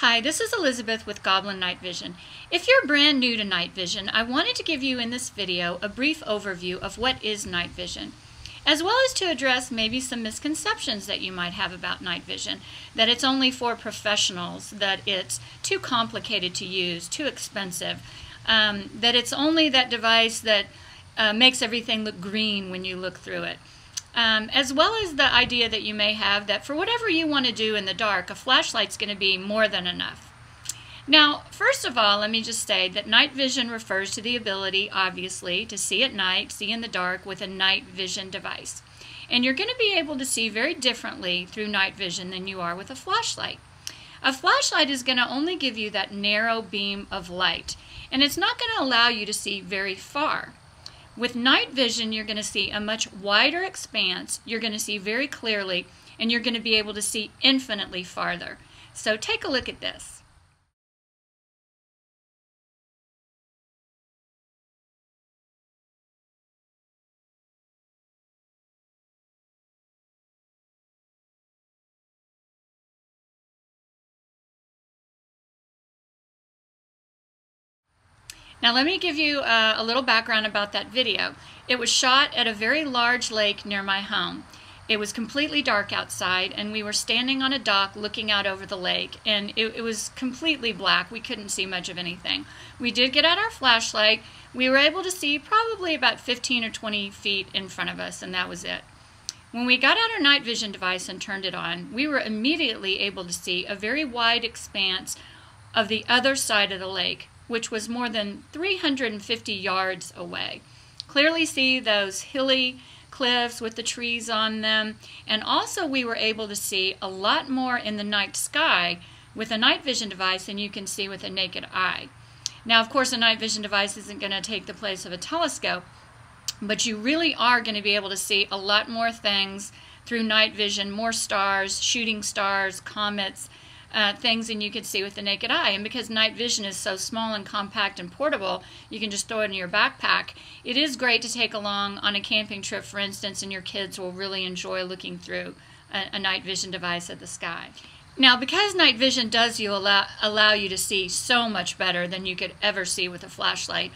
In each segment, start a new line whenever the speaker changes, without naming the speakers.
Hi, this is Elizabeth with Goblin Night Vision. If you're brand new to night vision, I wanted to give you in this video a brief overview of what is night vision, as well as to address maybe some misconceptions that you might have about night vision, that it's only for professionals, that it's too complicated to use, too expensive, that it's only that device that makes everything look green when you look through it. As well as the idea that you may have that for whatever you want to do in the dark, a flashlight's going to be more than enough. Now, first of all, let me just say that night vision refers to the ability, obviously, to see at night, see in the dark with a night vision device. And you're going to be able to see very differently through night vision than you are with a flashlight. A flashlight is going to only give you that narrow beam of light, and it's not going to allow you to see very far. With night vision, you're going to see a much wider expanse, you're going to see very clearly, and you're going to be able to see infinitely farther. So take a look at this. Now let me give you a little background about that video. It was shot at a very large lake near my home. It was completely dark outside, and we were standing on a dock looking out over the lake, and it was completely black. We couldn't see much of anything. We did get out our flashlight. We were able to see probably about 15 or 20 feet in front of us, and that was it. When we got out our night vision device and turned it on, we were immediately able to see a very wide expanse of the other side of the lake, which was more than 350 yards away. Clearly see those hilly cliffs with the trees on them, and also we were able to see a lot more in the night sky with a night vision device than you can see with a naked eye. Now, of course, a night vision device isn't going to take the place of a telescope, but you really are going to be able to see a lot more things through night vision, more stars, shooting stars, comets, things than you could see with the naked eye. And because night vision is so small and compact and portable, you can just throw it in your backpack. It is great to take along on a camping trip, for instance, and your kids will really enjoy looking through a night vision device at the sky. Now, because night vision does allow you to see so much better than you could ever see with a flashlight,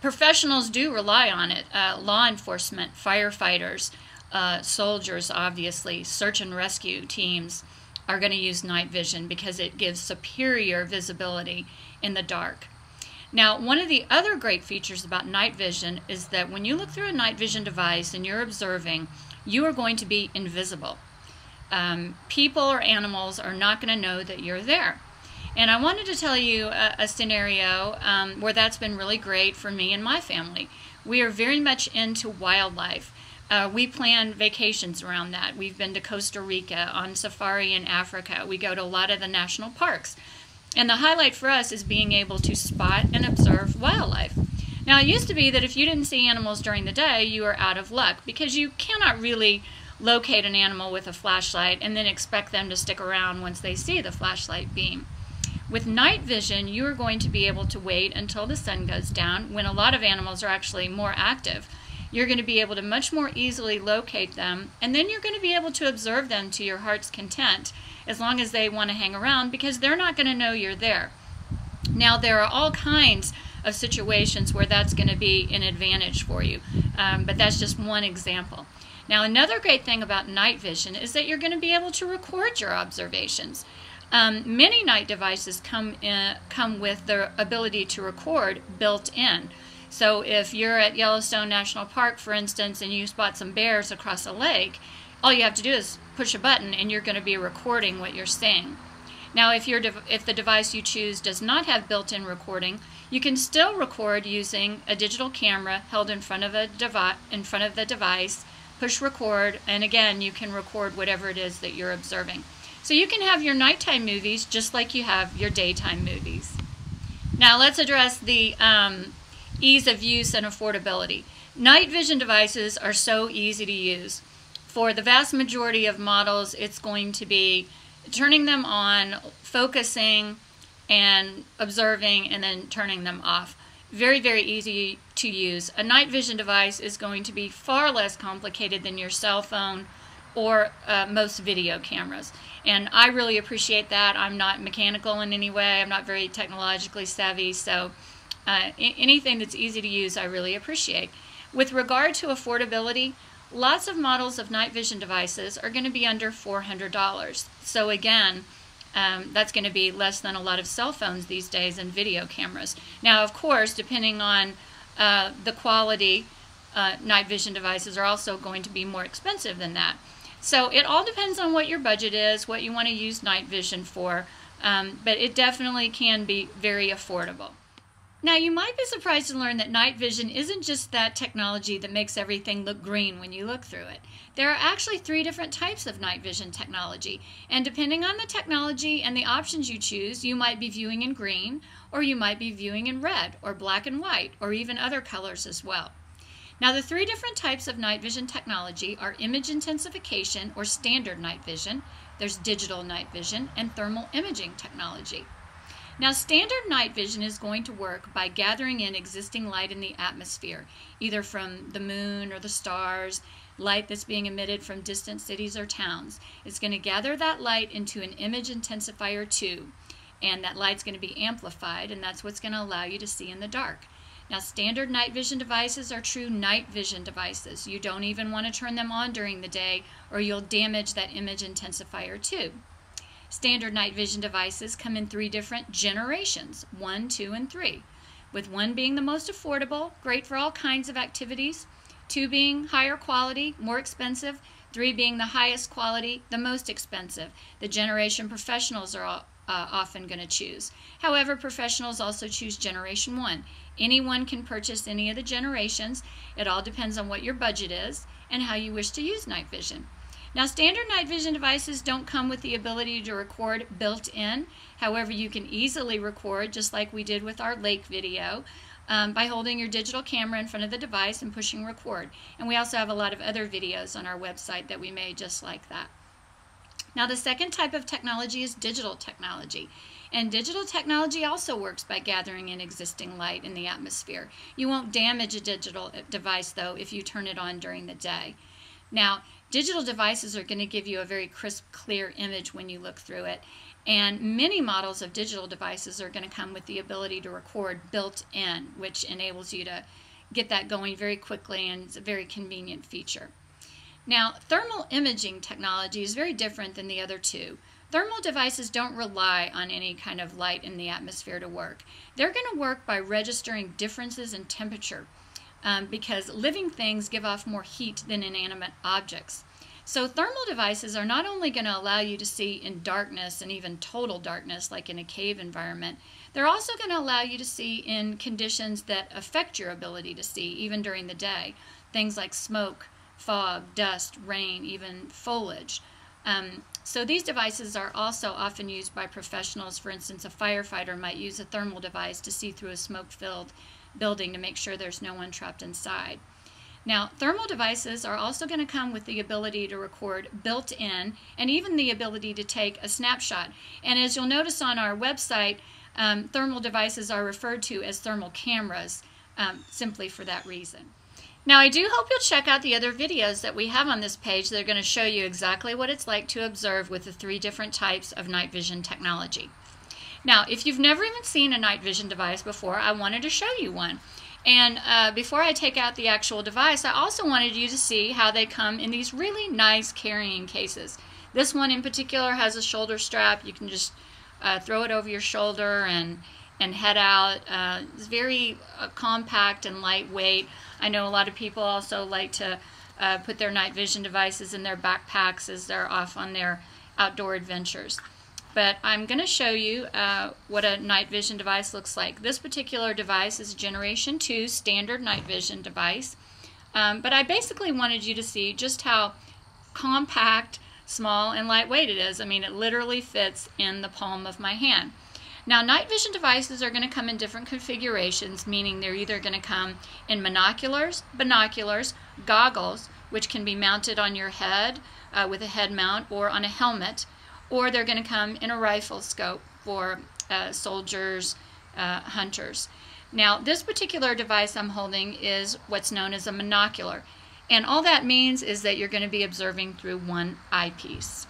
professionals do rely on it. Law enforcement, firefighters, soldiers, obviously, search and rescue teams are going to use night vision because it gives superior visibility in the dark. Now, one of the other great features about night vision is that when you look through a night vision device and you're observing, you are going to be invisible. People or animals are not going to know that you're there. And I wanted to tell you a scenario where that's been really great for me and my family. We are very much into wildlife. We plan vacations around that. We've been to Costa Rica, on safari in Africa. We go to a lot of the national parks. And the highlight for us is being able to spot and observe wildlife. Now, it used to be that if you didn't see animals during the day, you were out of luck, because you cannot really locate an animal with a flashlight and then expect them to stick around once they see the flashlight beam. With night vision, you are going to be able to wait until the sun goes down, when a lot of animals are actually more active. You're going to be able to much more easily locate them, and then you're going to be able to observe them to your heart's content, as long as they want to hang around, because they're not going to know you're there. Now, there are all kinds of situations where that's going to be an advantage for you, but that's just one example. Now, another great thing about night vision is that you're going to be able to record your observations. Many night devices come with the ability to record built in. So if you're at Yellowstone National Park, for instance, and you spot some bears across a lake, all you have to do is push a button and you're going to be recording what you're seeing. Now, if the device you choose does not have built-in recording, you can still record using a digital camera held in front of the device, push record, and again, you can record whatever it is that you're observing. So you can have your nighttime movies just like you have your daytime movies. Now, let's address the ease of use and affordability. Night vision devices are so easy to use. For the vast majority of models, it's going to be turning them on, focusing, and observing, and then turning them off. Very, very easy to use. A night vision device is going to be far less complicated than your cell phone or most video cameras. And I really appreciate that. I'm not mechanical in any way. I'm not very technologically savvy, so anything that's easy to use I really appreciate. With regard to affordability, lots of models of night vision devices are going to be under $400. So again, that's going to be less than a lot of cell phones these days and video cameras. Now, of course, depending on the quality, night vision devices are also going to be more expensive than that. So it all depends on what your budget is, what you want to use night vision for, but it definitely can be very affordable. Now, you might be surprised to learn that night vision isn't just that technology that makes everything look green when you look through it. There are actually 3 different types of night vision technology, and depending on the technology and the options you choose, you might be viewing in green, or you might be viewing in red, or black and white, or even other colors as well. Now, the 3 different types of night vision technology are image intensification, or standard night vision, there's digital night vision, and thermal imaging technology. Now, standard night vision is going to work by gathering in existing light in the atmosphere, either from the moon or the stars, light that's being emitted from distant cities or towns. It's going to gather that light into an image intensifier tube, and that light's going to be amplified, and that's what's going to allow you to see in the dark. Now, standard night vision devices are true night vision devices. You don't even want to turn them on during the day, or you'll damage that image intensifier tube. Standard night vision devices come in 3 different generations, 1, 2, and 3, with 1 being the most affordable, great for all kinds of activities, 2 being higher quality, more expensive, 3 being the highest quality, the most expensive. The generation professionals are often going to choose. However, professionals also choose generation 1. Anyone can purchase any of the generations. It all depends on what your budget is and how you wish to use night vision. Now, standard night vision devices don't come with the ability to record built in. However, you can easily record, just like we did with our lake video, by holding your digital camera in front of the device and pushing record. And we also have a lot of other videos on our website that we made just like that. Now, the second type of technology is digital technology. And digital technology also works by gathering in existing light in the atmosphere. You won't damage a digital device, though, if you turn it on during the day. Now, digital devices are going to give you a very crisp, clear image when you look through it. And many models of digital devices are going to come with the ability to record built in, which enables you to get that going very quickly, and it's a very convenient feature. Now, thermal imaging technology is very different than the other 2. Thermal devices don't rely on any kind of light in the atmosphere to work. They're going to work by registering differences in temperature because living things give off more heat than inanimate objects. So thermal devices are not only going to allow you to see in darkness and even total darkness like in a cave environment, they're also going to allow you to see in conditions that affect your ability to see even during the day. Things like smoke, fog, dust, rain, even foliage. So these devices are also often used by professionals. For instance, a firefighter might use a thermal device to see through a smoke-filled building to make sure there's no one trapped inside. Now, thermal devices are also going to come with the ability to record built-in and even the ability to take a snapshot. And as you'll notice on our website, thermal devices are referred to as thermal cameras simply for that reason. Now, I do hope you'll check out the other videos that we have on this page that are going to show you exactly what it's like to observe with the 3 different types of night vision technology. Now, if you've never even seen a night vision device before, I wanted to show you one. And before I take out the actual device, I also wanted you to see how they come in these really nice carrying cases. This one in particular has a shoulder strap. You can just throw it over your shoulder and head out. It's very compact and lightweight. I know a lot of people also like to put their night vision devices in their backpacks as they're off on their outdoor adventures. But I'm going to show you what a night vision device looks like. This particular device is a Generation 2 standard night vision device. But I basically wanted you to see just how compact, small, and lightweight it is. I mean, it literally fits in the palm of my hand. Now, night vision devices are going to come in different configurations, meaning they're either going to come in monoculars, binoculars, goggles, which can be mounted on your head with a head mount or on a helmet, or they're going to come in a rifle scope for soldiers, hunters. Now, this particular device I'm holding is what's known as a monocular. And all that means is that you're going to be observing through one eyepiece.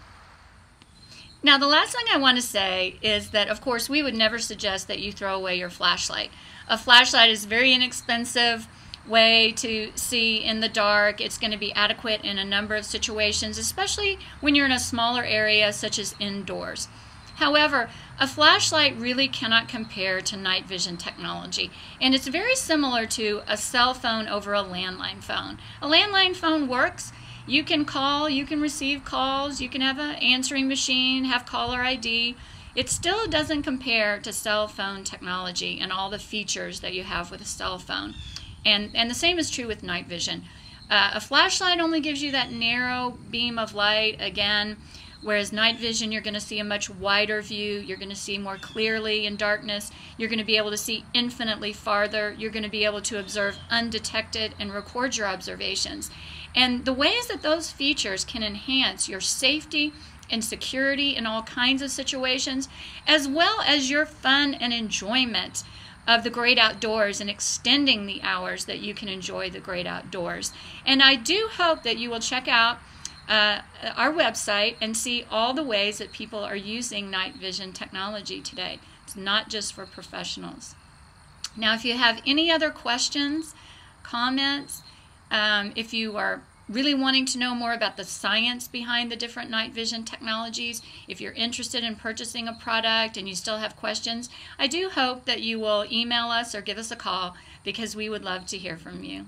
Now, the last thing I want to say is that, of course, we would never suggest that you throw away your flashlight. A flashlight is a very inexpensive way to see in the dark. It's going to be adequate in a number of situations, especially when you're in a smaller area such as indoors. However, a flashlight really cannot compare to night vision technology, and it's very similar to a cell phone over a landline phone. A landline phone works. You can call, you can receive calls, you can have an answering machine, have caller ID. It still doesn't compare to cell phone technology and all the features that you have with a cell phone. And the same is true with night vision. A flashlight only gives you that narrow beam of light again, whereas night vision, you're going to see a much wider view. You're going to see more clearly in darkness. You're going to be able to see infinitely farther. You're going to be able to observe undetected and record your observations. And the ways that those features can enhance your safety and security in all kinds of situations, as well as your fun and enjoyment of the great outdoors and extending the hours that you can enjoy the great outdoors. And I do hope that you will check out our website and see all the ways that people are using night vision technology today. It's not just for professionals. Now, if you have any other questions, comments, if you are really wanting to know more about the science behind the different night vision technologies, if you're interested in purchasing a product and you still have questions, I do hope that you will email us or give us a call, because we would love to hear from you.